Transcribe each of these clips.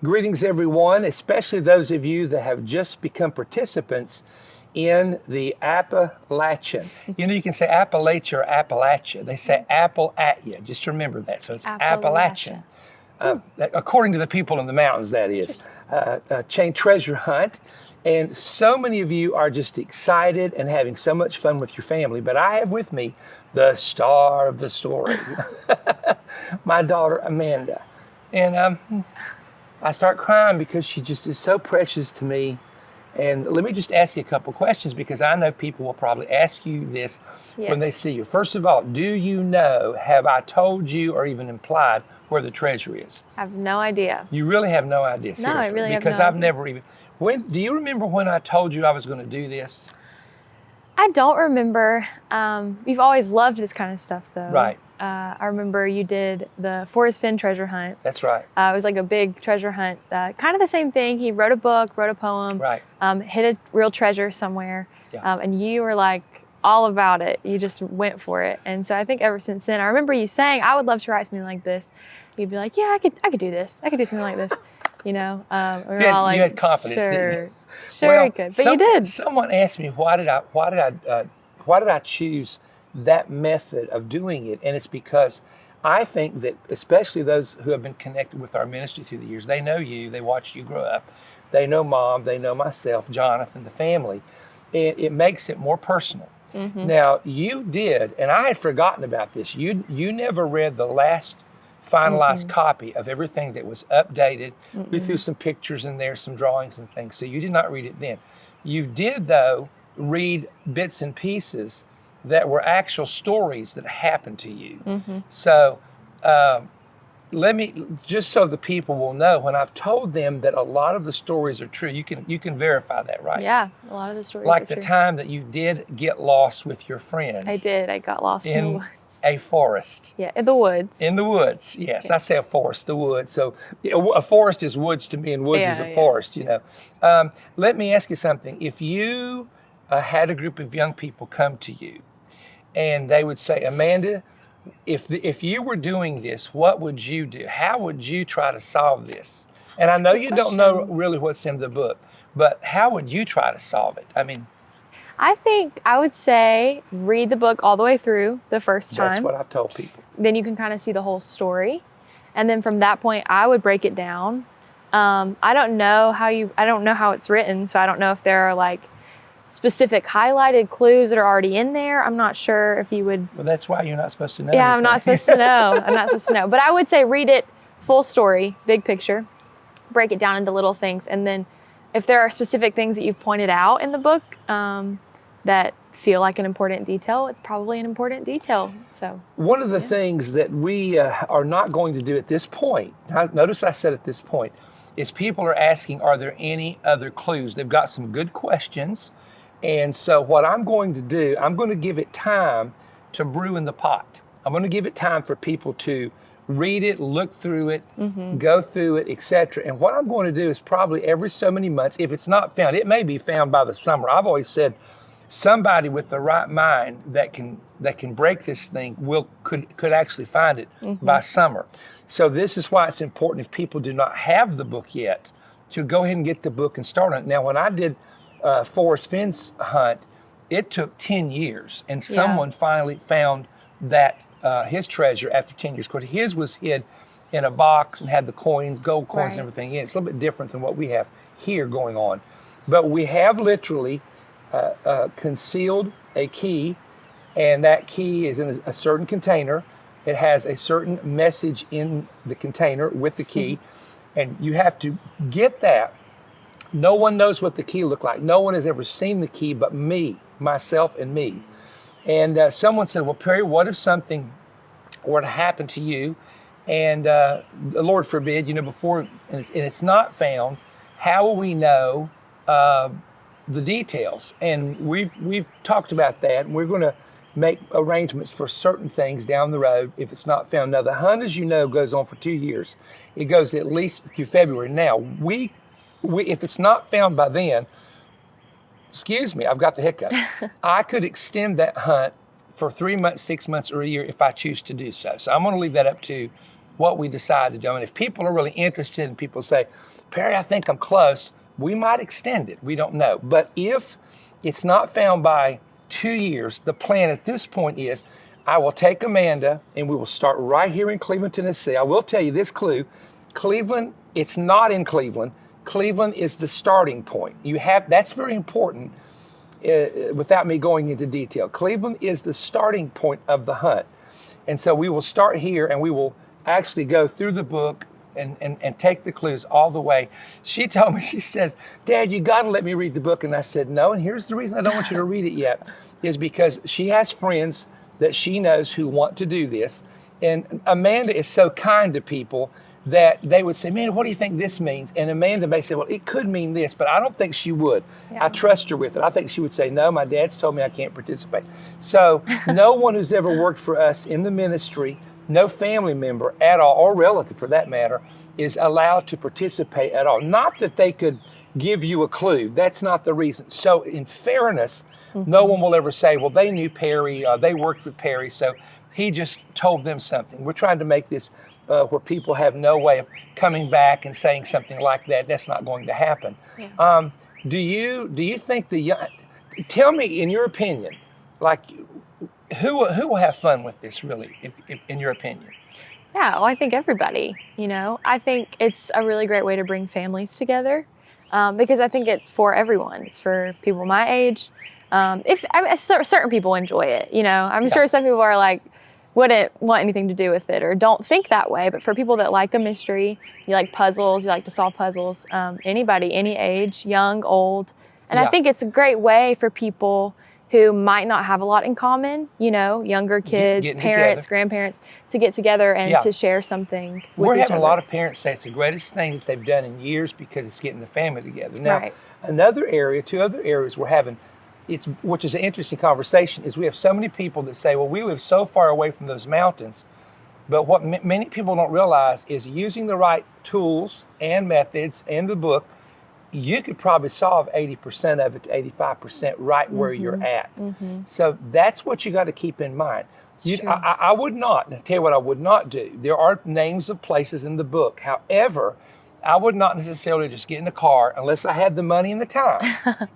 Greetings, everyone, especially those of you that have just become participants in the Appalachian. You know, you can say Appalachia or Appalachia. They say apple at you. Just remember that. So it's Appalachian. According to the people in the mountains, that is. Chain treasure hunt. And so many of you are just excited and having so much fun with your family. But I have with me the star of the story, my daughter, Amanda. And I start crying because she just is so precious to me. And let me just ask you a couple questions because I know people will probably ask you this when they see you. First of all, do you know, have I told you or even implied where the treasure is? I have no idea. You really have no idea, seriously? No, I really have because no I've idea. never even, do you remember when I told you I was going to do this? I don't remember. We've always loved this kind of stuff, though. Right. I remember you did the Forrest Fenn treasure hunt. That's right. It was like a big treasure hunt. Kind of the same thing. He wrote a book, wrote a poem, Right. Hid a real treasure somewhere. Yeah. And you were like all about it. You just went for it. And so I think ever since then, I remember you saying, I would love to write something like this. You'd be like, yeah, I could do this. I could do something like this. You know, we were all like, you had confidence, sure, didn't you? Sure, Well, you could. But you did. Someone asked me why did I choose that method of doing it, and it's because I think that especially those who have been connected with our ministry through the years, they know you, they watched you grow up, they know Mom, they know myself, Jonathan, the family, and it makes it more personal. Mm-hmm. Now you did, and I had forgotten about this. You never read the last finalized copy of everything that was updated. We threw some pictures in there, some drawings and things. So you did not read it then. You did, though, read bits and pieces that were actual stories that happened to you. So let me, just so the people will know, when I've told them that a lot of the stories are true, you can verify that, right? Yeah, a lot of the stories Like are the true. time that you did get lost with your friends. I did. I got lost in the In woods. a forest. Yeah, in the woods. In the woods, yes. I say a forest, the woods. So a forest is woods to me, and woods is a forest, you know. Let me ask you something. If you had a group of young people come to you, and they would say, Amanda, if you were doing this, what would you do? How would you try to solve this? And I know you don't know really what's in the book, but how would you try to solve it? I mean, I think I would say read the book all the way through the first time. that's what I've told people. Then you can kind of see the whole story. And then from that point, I would break it down. I don't know how it's written, so I don't know if there are like specific highlighted clues that are already in there. I'm not sure if you would. Well, that's why you're not supposed to know. Yeah, I'm not supposed to know. I'm not supposed to know. But I would say read it full story, big picture, break it down into little things. And then if there are specific things that you've pointed out in the book that feel like an important detail, it's probably an important detail. So one of the things that we are not going to do at this point, notice I said at this point, is people are asking, are there any other clues? They've got some good questions. And so what I'm going to do, I'm going to give it time to brew in the pot. I'm going to give it time for people to read it, look through it, go through it, etc. And what I'm going to do is probably every so many months, if it's not found, it may be found by the summer. I've always said somebody with the right mind that can break this thing could actually find it by summer. So this is why it's important, if people do not have the book yet, to go ahead and get the book and start on it. Now, when I did Forrest Fenn's hunt, it took 10 years, and someone finally found that his treasure after 10 years. Of course, his was hid in a box and had the coins, gold coins and everything in it. It's a little bit different than what we have here going on. But we have literally concealed a key, and that key is in a certain container. It has a certain message in the container with the key, and you have to get that. No one knows what the key looked like. No one has ever seen the key but me, myself, and me. And someone said, well, Perry, what if something were to happen to you, and Lord forbid, before, and it's not found, how will we know the details? And we've talked about that, and we're going to make arrangements for certain things down the road if it's not found. Now, the hunt, as you know, goes on for 2 years. It goes at least through February. Now, we if it's not found by then, excuse me, I've got the hiccup. I could extend that hunt for 3 months, 6 months, or a year if I choose to do so. So I'm going to leave that up to what we decide to do. And if people are really interested and people say, Perry, I think I'm close, we might extend it. We don't know. But if it's not found by 2 years, the plan at this point is I will take Amanda and we will start right here in Cleveland, Tennessee. I will tell you this clue. Cleveland, it's not in Cleveland. Cleveland is the starting point. That's very important without me going into detail. Cleveland is the starting point of the hunt. And so we will start here and we will actually go through the book and take the clues all the way. She told me, she says, Dad, you got to let me read the book. And I said, no. And here's the reason I don't want you to read it yet, is because she has friends that she knows who want to do this. And Amanda is so kind to people that they would say, man, what do you think this means? And Amanda may say, well, it could mean this, but I don't think she would. Yeah. I trust her with it. I think she would say, no, my dad's told me I can't participate. So no one who's ever worked for us in the ministry, no family member at all, or relative for that matter, is allowed to participate at all. Not that they could give you a clue. That's not the reason. So in fairness, no one will ever say, well, they knew Perry, they worked with Perry, so he just told them something. We're trying to make this where people have no way of coming back and saying something like that. That's not going to happen. Yeah. Do you think tell me in your opinion, like who will have fun with this really, if in your opinion? Yeah, well, I think everybody, I think it's a really great way to bring families together because I think it's for everyone. It's for people my age. Certain people enjoy it, I'm sure some people are like, wouldn't want anything to do with it or don't think that way. But for people that like a mystery, you like puzzles, you like to solve puzzles, anybody, any age, young, old. And I think it's a great way for people who might not have a lot in common, younger kids, Getting parents, together. grandparents, to get together and to share something with We're each having other. a lot of parents say it's the greatest thing that they've done in years because it's getting the family together. Now, Right. two other areas we're having, which is an interesting conversation, is we have so many people that say, well, we live so far away from those mountains. But what many people don't realize is using the right tools and methods in the book, you could probably solve 80% of it to 85% right where you're at. So that's what you got to keep in mind. I would not, and I'll tell you what I would not do. There are names of places in the book. However, I would not necessarily just get in the car unless I had the money and the time.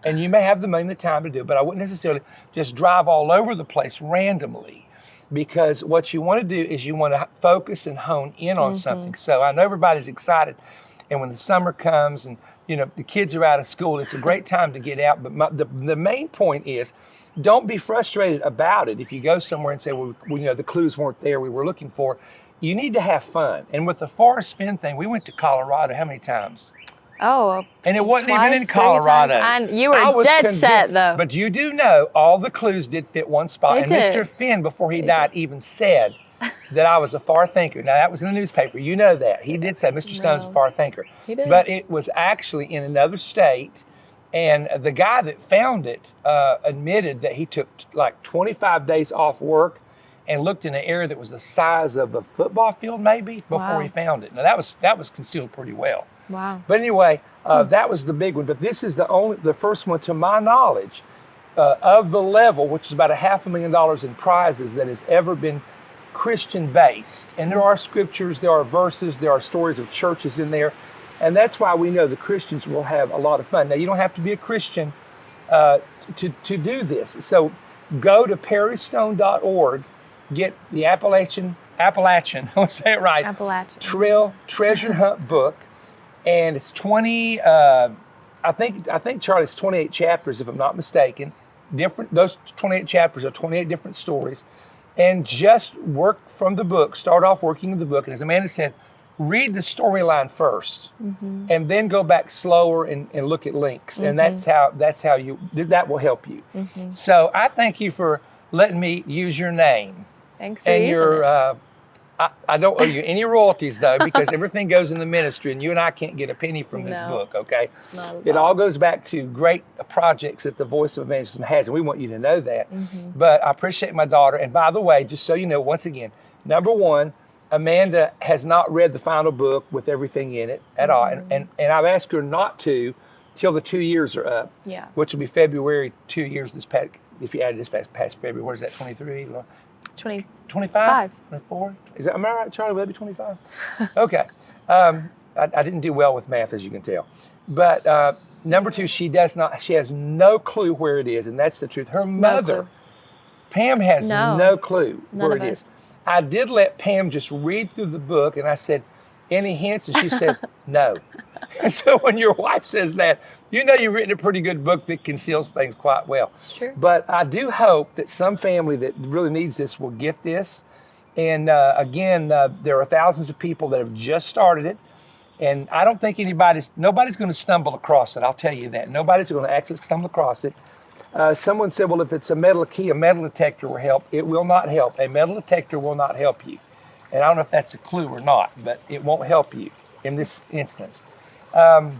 And you may have the money and the time to do it, but I wouldn't necessarily just drive all over the place randomly, because what you want to do is you want to focus and hone in on something. So I know everybody's excited, and when the summer comes and the kids are out of school, it's a great time to get out. But the main point is, don't be frustrated about it if you go somewhere and say, well, the clues weren't there we were looking for. You need to have fun. And with the Forrest Fenn thing, we went to Colorado how many times? Oh, and it wasn't twice, even in Colorado. 3 times. You were dead set, though. But you do know all the clues did fit one spot. They and did. Mr. Finn, before he died, even said that I was a far thinker. Now, that was in the newspaper. You know that. He did say Mr. Stone's a far thinker. He did. But it was actually in another state. And the guy that found it admitted that he took like 25 days off work and looked in an area that was the size of a football field maybe before he found it. Now that was concealed pretty well. Wow. But anyway, that was the big one. But this is the first one to my knowledge of the level, which is about $500,000 in prizes, that has ever been Christian based. And there are scriptures, there are verses, there are stories of churches in there. And that's why we know the Christians will have a lot of fun. Now, you don't have to be a Christian to do this. So go to perrystone.org, get the Appalachian, I want to say it right, Appalachian Trail Treasure Hunt book. And it's 20, I think Charlie, it's 28 chapters, if I'm not mistaken. Those 28 chapters are 28 different stories. And just work from the book, start off working in the book. And as Amanda said, read the storyline first, and then go back slower and look at links. And that's how that will help you. So I thank you for letting me use your name. Thanks for And using it. I don't owe you any royalties though, because everything goes in the ministry, and you and I can't get a penny from this book, okay? It all goes back to great projects that the Voice of Evangelism has, and we want you to know that. But I appreciate my daughter. And by the way, just so you know, once again, number one, Amanda has not read the final book with everything in it at all. And I've asked her not to till the 2 years are up, which will be February 2 years this past, if you added this past February, what is that, 23? 20. 25? 24? Am I right, Charlie? Would that be 25? Okay. I didn't do well with math, as you can tell. But number two, she has no clue where it is, and that's the truth. Her mother, clue. Pam, has no clue None where of it us. is. I did let Pam just read through the book, and I said, any hints? And she says, no. And so when your wife says that, you know you've written a pretty good book that conceals things quite well. It's true. But I do hope that some family that really needs this will get this. And again, there are thousands of people that have just started it. And I don't think nobody's going to stumble across it. I'll tell you that. Nobody's going to actually stumble across it. Someone said, well, if it's a metal key, a metal detector will help. It will not help. A metal detector will not help you. And I don't know if that's a clue or not, but it won't help you in this instance. But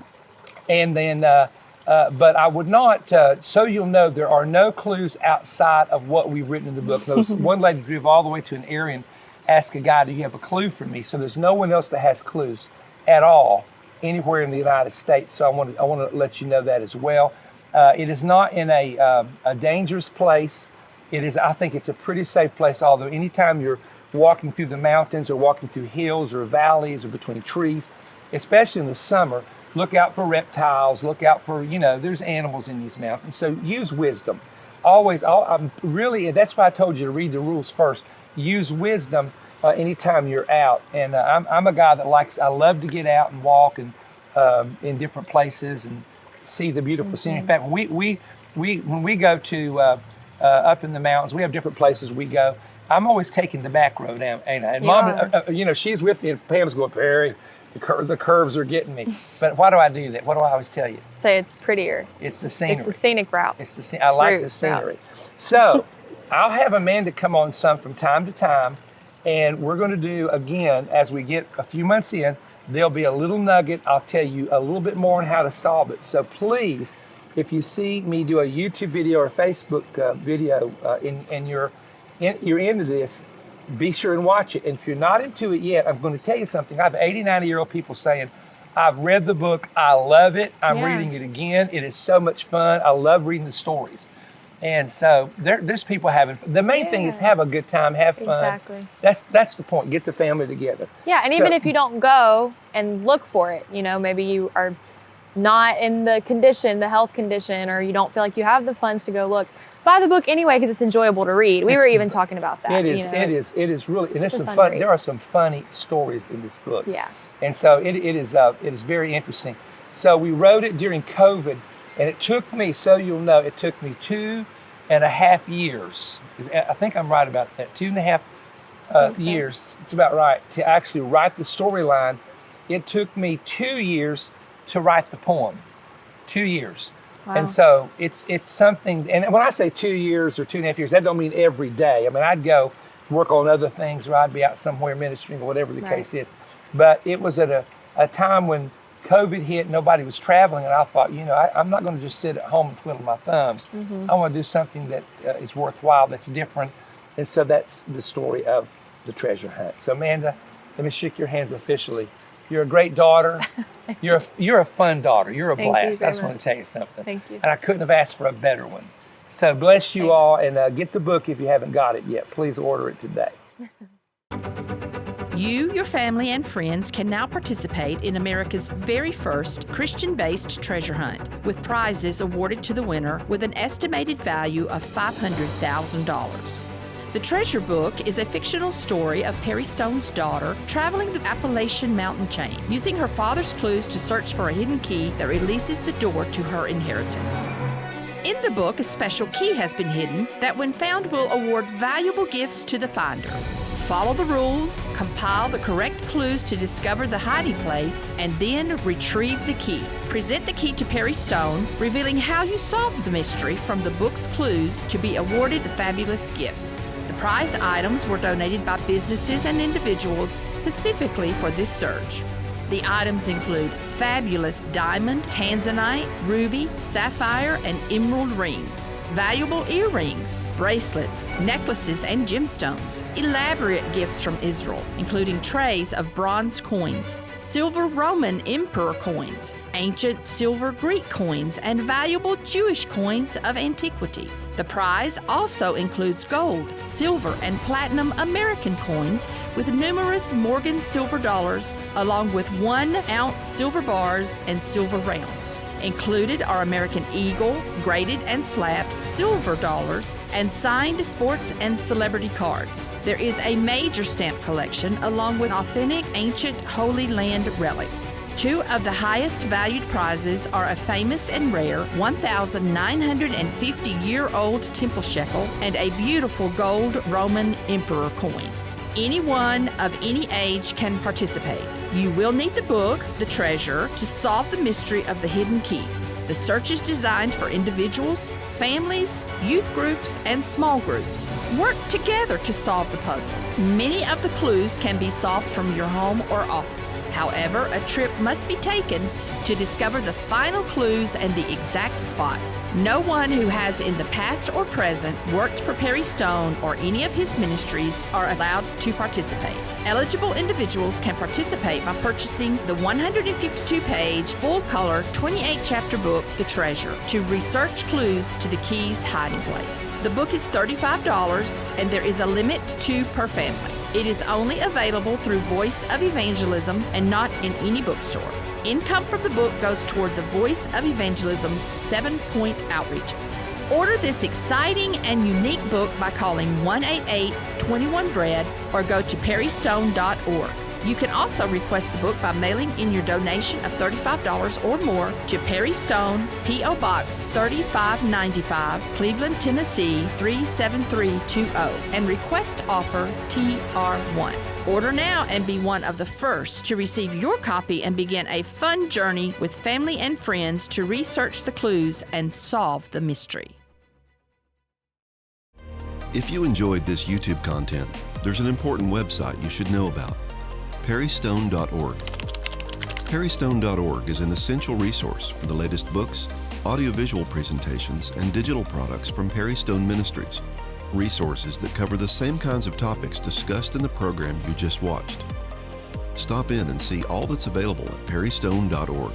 I would not, so you'll know there are no clues outside of what we've written in the book. One lady drove all the way to an area and asked a guy, do you have a clue for me? So there's no one else that has clues at all anywhere in the United States. So I want to let you know that as well. It is not in a dangerous place. I think it's a pretty safe place, although anytime you're walking through the mountains or walking through hills or valleys or between trees, especially in the summer, look out for reptiles, look out for, there's animals in these mountains. So use wisdom. Always, that's why I told you to read the rules first. Use wisdom anytime you're out. And I'm a guy that I love to get out and walk and in different places and see the beautiful scenery. In fact, when we go to up in the mountains, we have different places we go. I'm always taking the back road, ain't I? And Mom, she's with me, and Pam's going, Perry, the curves are getting me. But why do I do that? What do I always tell you? Say it's prettier. It's the scenery. It's the scenic route. I like the scenery. So I'll have Amanda come on some from time to time, and we're going to do, again, as we get a few months in, there'll be a little nugget. I'll tell you a little bit more on how to solve it. So please, if you see me do a YouTube video or Facebook video and you're into this, be sure and watch it. And if you're not into it yet, I'm going to tell you something. I have 80, 90-year-old people saying, I've read the book. I love it. I'm reading it again. It is so much fun. I love reading the stories. And so there's people having, the main thing is have a good time, have fun. Exactly. That's the point. Get the family together. Yeah, and even if you don't go and look for it, maybe you are not in the health condition, or you don't feel like you have the funds to go look, buy the book anyway because it's enjoyable to read. We were even talking about that. It is really, and there's some fun. There are some funny stories in this book. Yeah. And so it is very interesting. So we wrote it during COVID, and it took me, so you'll know, it took me 2.5 years. I think I'm right about that. 2.5 years. It's about right to actually write the storyline. It took me 2 years to write the poem. 2 years. Wow. And so it's something, and when I say 2 years or 2.5 years, that don't mean every day. I mean, I'd go work on other things, or I'd be out somewhere ministering, or whatever the case is. But it was at a time when COVID hit, nobody was traveling, and I thought, I'm not going to just sit at home and twiddle my thumbs. I want to do something that is worthwhile, that's different. And so that's the story of The Treasure Hunt. So Amanda, let me shake your hands officially. You're a great daughter. You're a fun daughter. You're a blast. I just want to tell you something. Thank you. And I couldn't have asked for a better one. So bless you all, and get the book if you haven't got it yet. Please order it today. You, your family, and friends can now participate in America's very first Christian-based treasure hunt, with prizes awarded to the winner with an estimated value of $500,000. The Treasure Book is a fictional story of Perry Stone's daughter traveling the Appalachian mountain chain, using her father's clues to search for a hidden key that releases the door to her inheritance. In the book, a special key has been hidden that, when found, will award valuable gifts to the finder. Follow the rules, compile the correct clues to discover the hiding place, and then retrieve the key. Present the key to Perry Stone, revealing how you solved the mystery from the book's clues to be awarded fabulous gifts. The prize items were donated by businesses and individuals specifically for this search. The items include fabulous diamond, tanzanite, ruby, sapphire, and emerald rings, valuable earrings, bracelets, necklaces, and gemstones, elaborate gifts from Israel, including trays of bronze coins, silver Roman emperor coins, ancient silver Greek coins, and valuable Jewish coins of antiquity. The prize also includes gold, silver, and platinum American coins with numerous Morgan silver dollars, along with 1-ounce silver bars and silver rounds. Included are American Eagle, graded and slabbed silver dollars, and signed sports and celebrity cards. There is a major stamp collection along with authentic ancient Holy Land relics. 2 of the highest valued prizes are a famous and rare 1,950-year-old temple shekel and a beautiful gold Roman emperor coin. Anyone of any age can participate. You will need the book, The Treasure, to solve the mystery of the hidden key. The search is designed for individuals, families, youth groups, and small groups. Work together to solve the puzzle. Many of the clues can be solved from your home or office. However, a trip must be taken to discover the final clues and the exact spot. No one who has in the past or present worked for Perry Stone or any of his ministries are allowed to participate. Eligible individuals can participate by purchasing the 152-page, full-color, 28-chapter book, The Treasure, to research clues to the key's hiding place. The book is $35, and there is a limit to 2 per family. It is only available through Voice of Evangelism and not in any bookstore. Income from the book goes toward the Voice of Evangelism's 7-point outreaches. Order this exciting and unique book by calling 188-21-BREAD or go to perrystone.org. You can also request the book by mailing in your donation of $35 or more to Perry Stone, P.O. Box 3595, Cleveland, Tennessee 37320, and request offer TR1. Order now and be one of the first to receive your copy and begin a fun journey with family and friends to research the clues and solve the mystery. If you enjoyed this YouTube content, there's an important website you should know about: perrystone.org. Perrystone.org is an essential resource for the latest books, audiovisual presentations, and digital products from Perry Stone Ministries. Resources that cover the same kinds of topics discussed in the program you just watched. Stop in and see all that's available at perrystone.org.